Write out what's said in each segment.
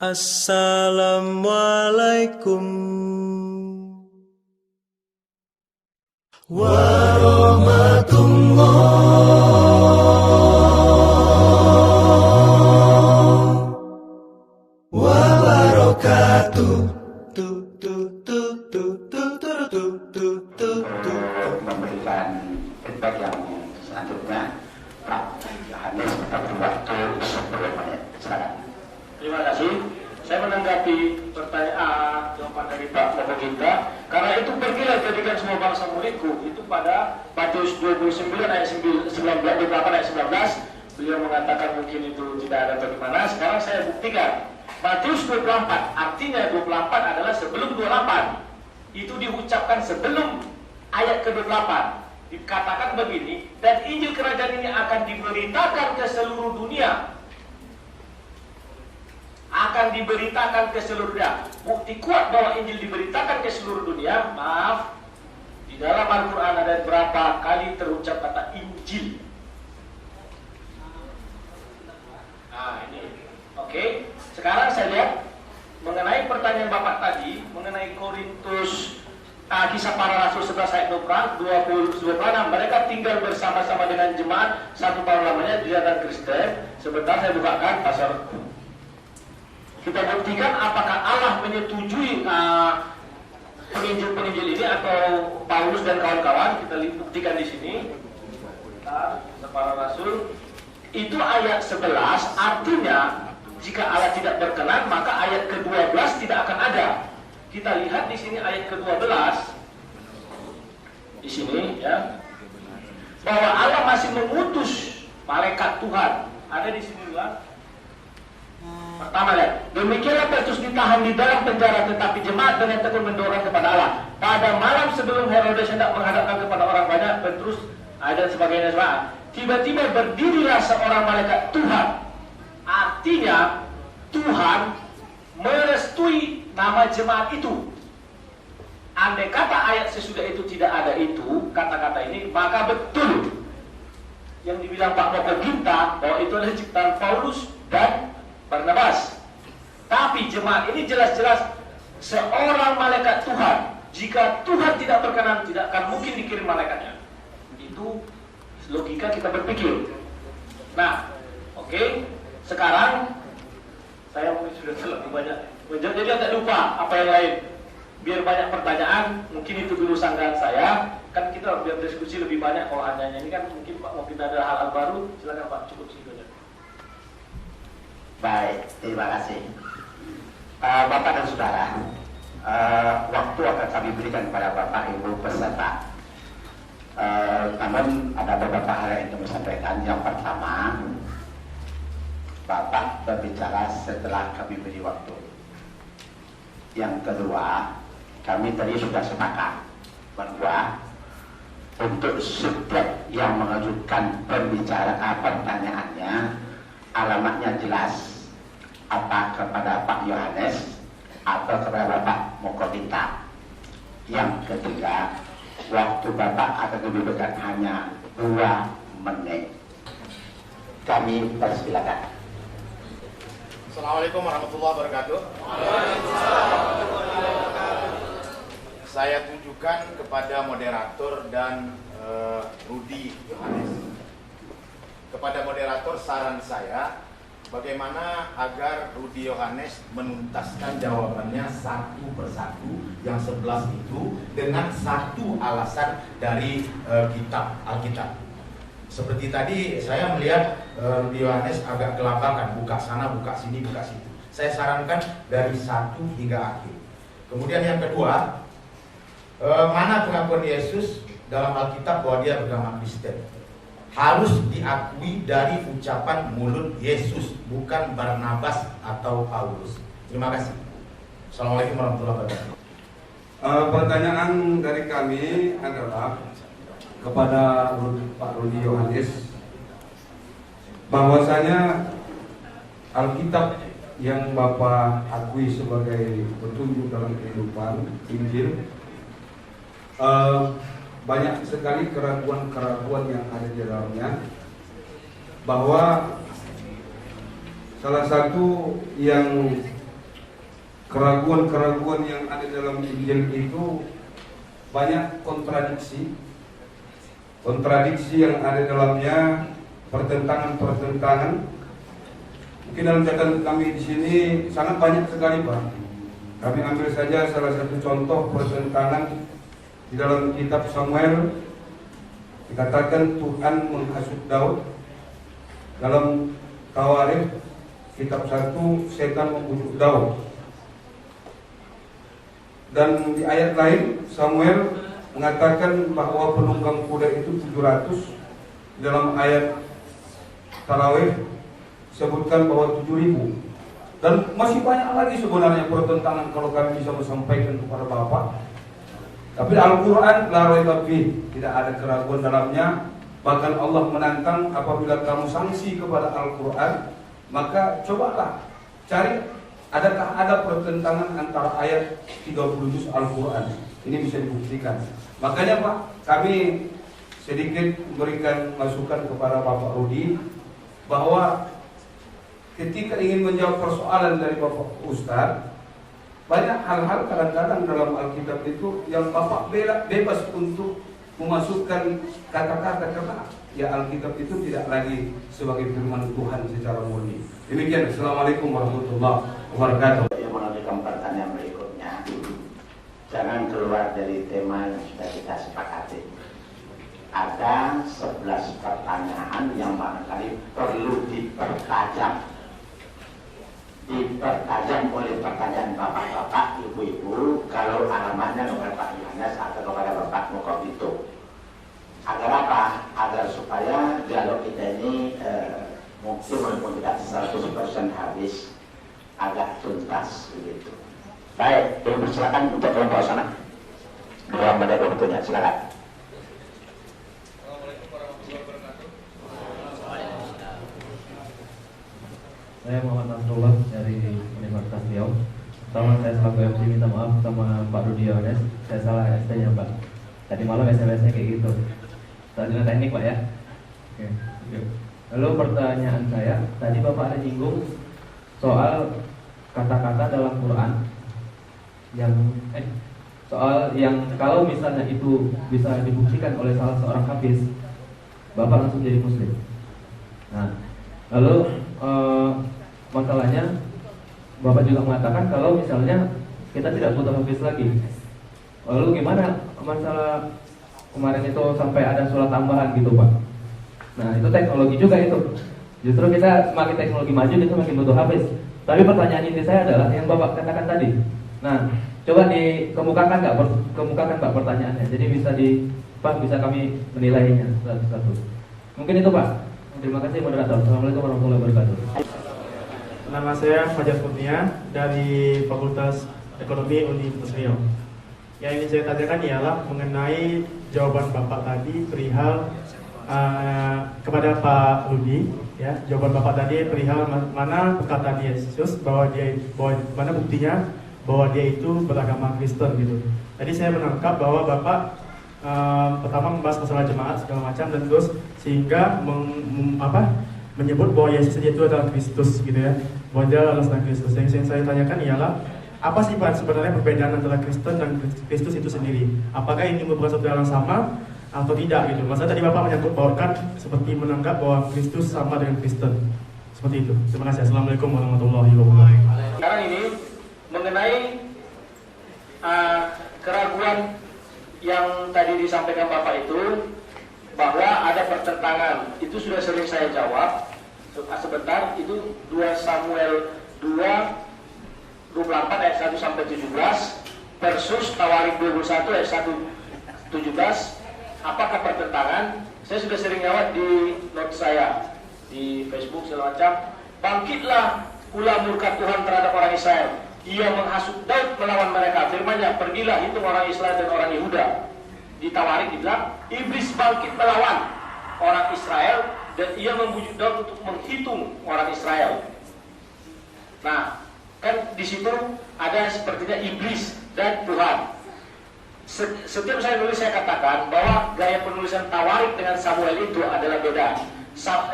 Assalamualaikum warahmatullahi wabarakatuh. Memberikan feedback yang selanjutnya, Pak Yohanes seperti waktu sebelum menit. Silakan. Terima kasih. Saya menanggapi pertanyaan jawaban dari Pak Mokoginta. Karena itu pergilah jadikan semua bangsa muridku. Itu pada Matius 29 ayat 19, 28 ayat 19. Beliau mengatakan mungkin itu tidak ada atau gimana. Sekarang saya buktikan. Matius 24, artinya 24 adalah sebelum 28. Itu diucapkan sebelum ayat ke-28. Dikatakan begini, dan Injil Kerajaan ini akan diberitakan ke seluruh dunia. Akan diberitakan ke seluruh dunia. Bukti kuat bahwa Injil diberitakan ke seluruh dunia, maaf, di dalam Al-Quran ada berapa kali terucap kata Injil. Nah ini, oke. Sekarang saya lihat mengenai pertanyaan Bapak tadi, mengenai Korintus, kisah para rasul 11 ayat 26, mereka tinggal bersama-sama dengan jemaat 1 tahun lamanya di dalam Kristen. Sebentar saya bukakan pasal. Kita buktikan apakah Allah menyetujui penginjil-penginjil ini atau Paulus dan kawan-kawan. Kita buktikan di sini. Kisah para rasul itu ayat 11, artinya jika Allah tidak berkenan, maka ayat ke-12 tidak akan ada. Kita lihat di sini ayat ke-12. Di sini ya. Bahwa Allah masih mengutus malaikat Tuhan. Ada di sini juga. Pertama lihat, demikianlah Petrus ditahan di dalam penjara, tetapi jemaat dengan tekun mendorong kepada Allah. Pada malam sebelum Herodes hendak menghadapkan kepada orang banyak, Petrus ada sebagainya. Tiba-tiba berdirilah seorang malaikat Tuhan. Artinya Tuhan merestui nama jemaat itu. Andai kata ayat sesudah itu tidak ada itu, kata-kata ini, maka betul yang dibilang Pak Mokoginta bahwa itu adalah ciptaan Paulus dan Barnabas. Tapi jemaat ini jelas-jelas seorang malaikat Tuhan. Jika Tuhan tidak berkenan, tidak akan mungkin dikirim malaikatnya. Itu logika kita berpikir. Nah, oke. Sekarang saya mungkin sudah terlalu banyak menjawab, jadi agak lupa apa yang lain. Biar banyak pertanyaan, mungkin itu dulu sanggahan saya. Kan kita biar diskusi lebih banyak. Kalau hanya ini kan mungkin Pak mau kita ada hal-hal baru. Silakan Pak, cukup segitu aja. Baik, terima kasih. Bapak dan Saudara, waktu akan kami berikan kepada Bapak Ibu peserta. Namun ada beberapa hal yang ingin disampaikan. Yang pertama, Bapak berbicara setelah kami beri waktu. Yang kedua, kami tadi sudah sepakat bahwa untuk setiap yang mengajukan pertanyaannya, alamatnya jelas, apa kepada Pak Yohanes atau kepada Bapak Mokoginta. Yang ketiga, waktu Bapak akan diberikan hanya 2 menit. Kami persilakan. Assalamualaikum warahmatullahi wabarakatuh. Saya tunjukkan kepada moderator dan Rudi Yohanes. Kepada moderator saran saya, bagaimana agar Rudi Yohanes menuntaskan jawabannya satu persatu yang 11 itu dengan satu alasan dari kitab Alkitab. Seperti tadi saya melihat Rudi Yohanes agak kelabakan, buka sana, buka sini, buka situ. Saya sarankan dari 1 hingga akhir. Kemudian yang kedua, mana pengakuan Yesus dalam Alkitab bahwa dia beragama Kristen? Harus diakui dari ucapan mulut Yesus, bukan Barnabas atau Paulus. Terima kasih. Assalamualaikum warahmatullahi wabarakatuh. Pertanyaan dari kami adalah kepada Pak Rudi Yohanes, bahwasanya Alkitab yang Bapak akui sebagai petunjuk dalam kehidupan, Injil, banyak sekali keraguan-keraguan yang ada di dalamnya, bahwa salah satu yang keraguan-keraguan yang ada dalam Injil itu banyak kontradiksi yang ada dalamnya, pertentangan-pertentangan. Mungkin dalam catatan kami di sini sangat banyak sekali, Pak. Kami ambil saja salah satu contoh pertentangan di dalam kitab Samuel. Dikatakan Tuhan menghasut Daud. Dalam Tawarikh kitab 1, setan membujuk Daud. Dan di ayat lain Samuel mengatakan bahwa penunggang kuda itu 700. Dalam ayat Tarawih disebutkan bahwa 7.000. Dan masih banyak lagi sebenarnya pertentangan kalau kami bisa sampaikan kepada Bapak. Tapi Al-Quran la raiba fih, tidak ada keraguan dalamnya. Bahkan Allah menantang apabila kamu sanksi kepada Al-Quran, maka cobalah cari adakah ada pertentangan antara ayat 30 juz Al-Quran. Ini bisa dibuktikan. Makanya Pak, kami sedikit memberikan masukan kepada Bapak Rudi bahwa ketika ingin menjawab persoalan dari Bapak Ustadz, banyak hal-hal kadang-kadang dalam Alkitab itu yang Bapak bebas untuk memasukkan kata-kata, karena ya Alkitab itu tidak lagi sebagai firman Tuhan secara murni. Demikian. Assalamualaikum warahmatullahi wabarakatuh. Yang menunjukkan pertanyaan berikutnya, jangan keluar dari tema yang sudah kita sepakati. Ada 11 pertanyaan yang barangkali perlu dipertajam oleh pertanyaan bapak-bapak, ibu-ibu, kalau alamatnya kepada Pak Yohanes atau kepada Bapak Mukobito. Agar apa? Agar supaya dialog kita ini mungkin walaupun tidak 100% habis, agak tuntas begitu. Baik, silakan untuk kelompok sana. 2 menit waktunya, silakan. Saya Muhammad Nasrullah dari Universitas Riau. Pertama, saya selaku MC minta maaf sama Pak Rudi Yohanes, saya salah ST-nya Pak. Tadi malam SMS-nya kayak gitu. Salah teknik Pak ya. Oke. Lalu pertanyaan saya, tadi Bapak ada nyinggung soal kata-kata dalam Quran yang soal yang kalau misalnya itu bisa dibuktikan oleh salah seorang hafiz, Bapak langsung jadi muslim. Nah, lalu masalahnya Bapak juga mengatakan kalau misalnya kita tidak butuh hafiz lagi. Lalu gimana masalah kemarin itu sampai ada sholat tambahan gitu Pak? Nah itu teknologi juga itu. Justru kita semakin teknologi maju kita makin butuh hafiz. Tapi pertanyaan inti saya adalah yang Bapak katakan tadi. Nah coba dikemukakan Pak pertanyaannya. Jadi bisa kami menilainya satu-satu. Mungkin itu Pak. Terima kasih moderator. Assalamualaikum warahmatullahi wabarakatuh. Nama saya Fajar Kurnia dari Fakultas Ekonomi Universitas Riau. Yang ingin saya tanyakan ialah mengenai jawaban Bapak tadi perihal kepada Pak Rudi, ya, jawaban Bapak tadi perihal mana perkataan Yesus bahwa mana buktinya bahwa dia itu beragama Kristen gitu. Tadi saya menangkap bahwa Bapak pertama membahas masalah jemaat segala macam dan terus sehingga menyebut bahwa Yesus itu adalah Kristus gitu ya, bahwa dia adalah seorang Kristus. Yang saya tanyakan ialah apa sih Pak sebenarnya perbedaan antara Kristen dan Kristus itu sendiri? Apakah ini merupakan satu hal yang sama atau tidak gitu? Masalah tadi Bapak menyangkut bahkan seperti menanggap bahwa Kristus sama dengan Kristen. Seperti itu. Terima kasih. Assalamualaikum warahmatullahi wabarakatuh. Sekarang ini mengenai keraguan yang tadi disampaikan Bapak itu bahwa ada pertentangan, itu sudah sering saya jawab. Sebentar, itu 2 Samuel 2:24 ayat 1 sampai 17 versus Tawarikh 21 ayat 1:17. Apakah pertentangan? Saya sudah sering jawab di note saya di Facebook segala macam. Bangkitlah pula murka Tuhan terhadap orang Israel. Ia menghasut Daud melawan mereka. Firman-Nya, pergilah hitung orang Israel dan orang Yehuda. Di Tawarikh dibilang, iblis bangkit melawan orang Israel dan ia membujuk Daud untuk menghitung orang Israel. Nah, kan di situ ada sepertinya iblis dan Tuhan. Setiap saya nulis saya katakan bahwa gaya penulisan Tawarikh dengan Samuel itu adalah beda.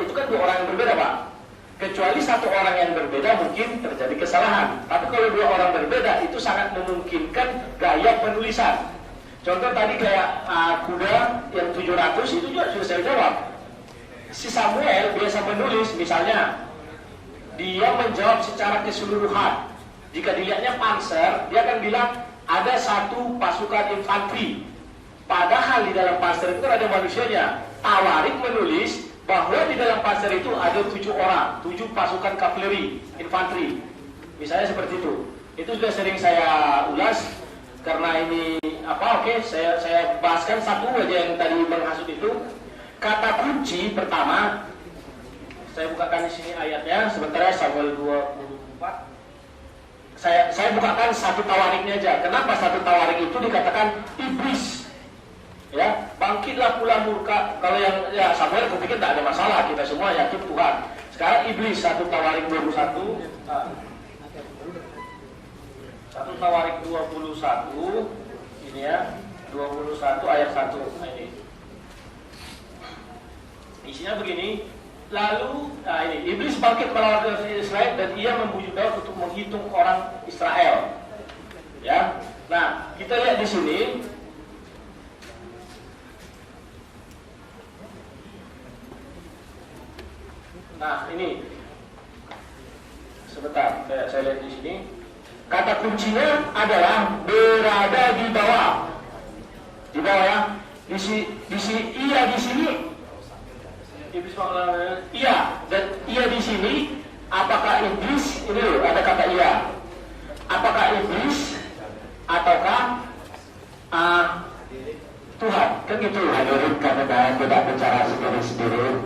Itu kan 2 orang yang berbeda Pak. Kecuali satu orang yang berbeda mungkin terjadi kesalahan. Tapi kalau dua orang berbeda itu sangat memungkinkan gaya penulisan. Contoh tadi kayak kuda yang 700 itu juga sudah saya jawab. Si Samuel biasa menulis, misalnya dia menjawab secara keseluruhan. Jika dilihatnya panser, dia akan bilang ada satu pasukan infanteri. Padahal di dalam panser itu ada manusianya. Tawarik menulis bahwa di dalam panser itu ada 7 orang, 7 pasukan kavaleri, infanteri. Misalnya seperti itu. Itu sudah sering saya ulas karena ini saya bahaskan satu aja yang tadi menghasut itu. Kata kunci pertama, saya bukakan di sini ayatnya sebentar ya, Samuel 24. Saya bukakan satu tawariknya aja. Kenapa satu tawarik itu dikatakan iblis? Ya, bangkitlah pula murka. Kalau yang Samuel kupikir tak ada masalah, kita semua yakin Tuhan. Sekarang iblis, satu tawarik 21. Satu tawarik 21. Ini ya, 21 ayat 1. Nah, ini. Isinya begini. Lalu, ini iblis bangkit melawan Israel dan ia membujuk Daud untuk menghitung orang Israel. Ya, nah kita lihat di sini. Nah ini, sebentar, saya lihat di sini. Kata kuncinya adalah berada di bawah ya. Di sini iblis iya, dan ia di sini apakah iblis, ini loh ada kata iya, apakah iblis ataukah Tuhan, kan gitu. Hadirin, karena tidak bicara sendiri-sendiri,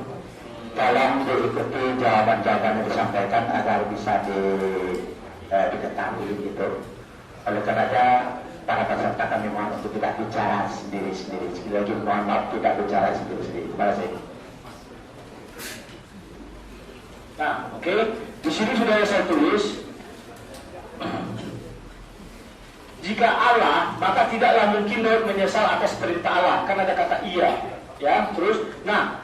tolong diikuti jawaban-jawaban yang disampaikan agar bisa diketahui gitu. Oleh karenanya para peserta kami mohon untuk tidak bicara sendiri-sendiri. Sekali lagi mohon maaf, tidak bicara sendiri-sendiri. Terima kasih. Nah, oke. Di sini sudah saya tulis. Jika Allah, maka tidaklah mungkin Daud menyesal atas perintah Allah, karena ada kata iya. Ya, terus, nah,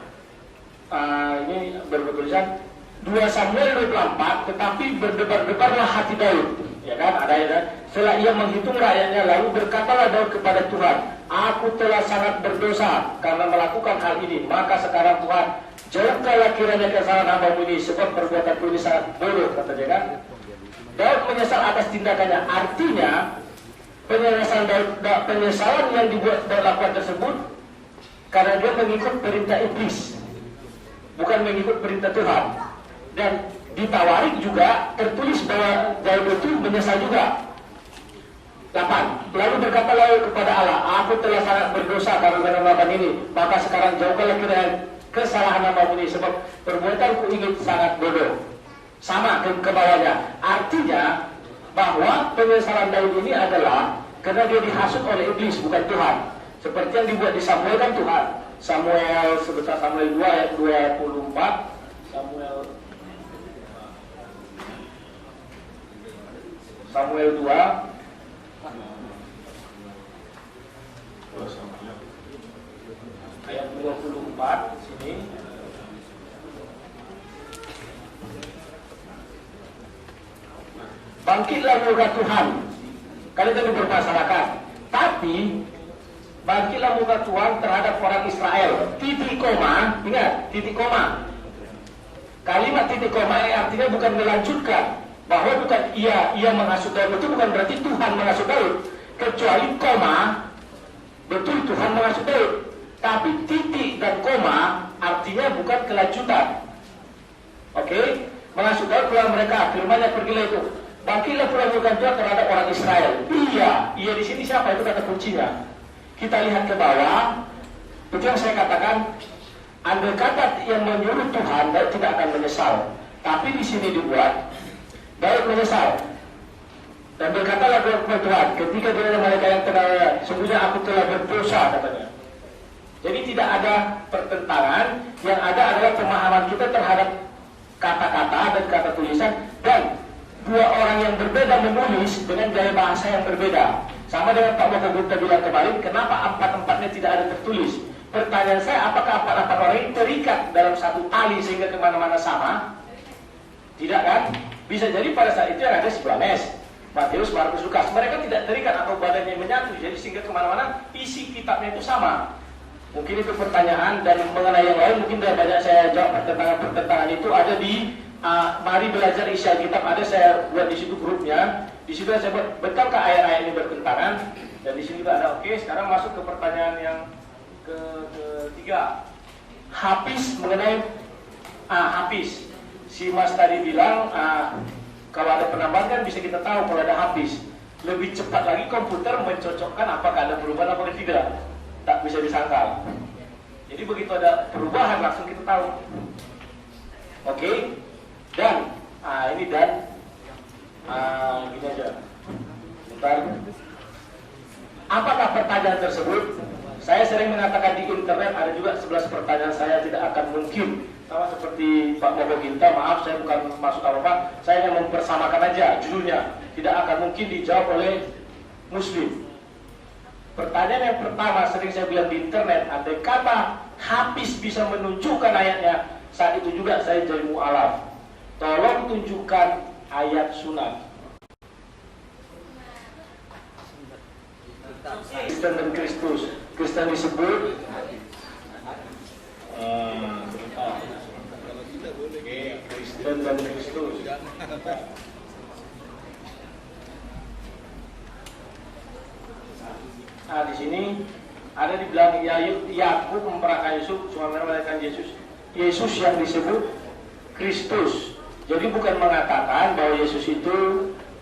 ini bertulisan 2 Samuel 24, tetapi berdebar-debarlah hati Daud. Ya kan, ada ya kan? Setelah ia menghitung rakyatnya, lalu berkatalah Daud kepada Tuhan, aku telah sangat berdosa karena melakukan hal ini. Maka sekarang Tuhan, jauhkanlah kiranya kesalahan hamba-Mu ini, sebab perbuatanku ini sangat bodoh, kata dia kan. Daud menyesal atas tindakannya. Artinya penyesalan yang dibuat Daud lakukan tersebut karena dia mengikut perintah iblis, bukan mengikut perintah Tuhan. Dan di Tawarik juga tertulis bahwa Daud itu menyesal juga. 8. Lalu berkatalah kepada Allah, aku telah sangat berdosa karena melakukan ini. Maka sekarang jauhkanlah kiranya kesalahan hamba-Mu ini, sebab perbuatanku ini sangat bodoh. Sama ke bawahnya. Artinya bahwa penyesalan Daud ini adalah karena dia dihasut oleh iblis, bukan Tuhan. Seperti yang dibuat di Samuel kan Tuhan. Samuel 2 ayat 24. Samuel 2 ayat 24 sini. Bangkitlah murka Tuhan. Kali tadi bermasyarakat. Tapi bangkitlah murka Tuhan terhadap orang Israel. Titik koma, ingat, titik koma. Kalimat titik koma ini artinya bukan melanjutkan, bahwa bukan ia menghasut Daud, itu bukan berarti Tuhan menghasut Daud. Kecuali koma, betul Tuhan menghasut Daud. Tapi titik dan koma artinya bukan kelanjutan. Oke? Menghasut Daud keluar mereka, firman-Nya pergilah itu. Bangkitlah pula murka Tuhan terhadap orang Israel. Iya di sini siapa? Itu kata kuncinya. Kita lihat ke bawah. Itu yang saya katakan, andai kata yang menyuruh Tuhan, Daud tidak akan menyesal. Tapi di sini dibuat Daud menyesal. Dan berkatalah kepada Tuhan, ketika dia mereka yang telah, sungguhnya aku telah berdosa, katanya. Jadi tidak ada pertentangan, yang ada adalah pemahaman kita terhadap kata-kata dan kata tulisan, dan dua orang yang berbeda menulis dengan gaya bahasa yang berbeda. Sama dengan Pak Mokogunta bilang kemarin, kenapa 4-4-nya tidak ada tertulis? Pertanyaan saya, apakah 4-4 orang ini terikat dalam satu tali sehingga kemana-mana sama? Tidak kan? Bisa jadi pada saat itu yang ada si Yohanes, Matius, Markus, Lukas. Mereka tidak terikat atau badannya menyatu, jadi sehingga kemana-mana isi kitabnya itu sama. Mungkin itu pertanyaan, dan mengenai yang lain mungkin sudah banyak saya jawab. Pertentangan itu ada di Mari Belajar Isi Alkitab, ada saya buat di situ grupnya. Di situ saya buat, betulkah ayat-ayat ini bertentangan? Dan di sini juga ada. Oke, sekarang masuk ke pertanyaan yang ketiga. Hafiz, mengenai hafiz. Si Mas tadi bilang kalau ada penambahan kan bisa kita tahu kalau ada hafiz. Lebih cepat lagi komputer mencocokkan apakah ada perubahan atau tidak. Tak bisa disangkal. Jadi begitu ada perubahan langsung kita tahu. Oke. Dan ini dan gini aja. Bentar. Apakah pertanyaan tersebut? Saya sering mengatakan di internet ada juga 11 pertanyaan saya tidak akan mungkin. Sama seperti Pak Mogo Ginta, maaf saya bukan masuk apa-apa, saya hanya mempersamakan aja judulnya. Tidak akan mungkin dijawab oleh Muslim. Pertanyaan yang pertama sering saya bilang di internet, andai kata Hafiz bisa menunjukkan ayatnya, saat itu juga saya jadi mu'alaf. Tolong tunjukkan ayat sunat. Kristen dan Kristus. Kristen disebut Kristen dan Kristus. Di sini ada dibilang Yakub memperanakan Yusuf, cuma menawarkan Yesus. Yesus yang disebut Kristus. Jadi bukan mengatakan bahwa Yesus itu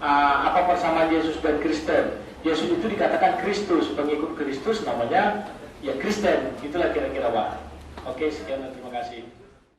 apa persamaan Yesus dan Kristen. Yesus itu dikatakan Kristus, pengikut Kristus namanya ya Kristen. Itulah kira-kira Pak. Oke, sekian dan terima kasih.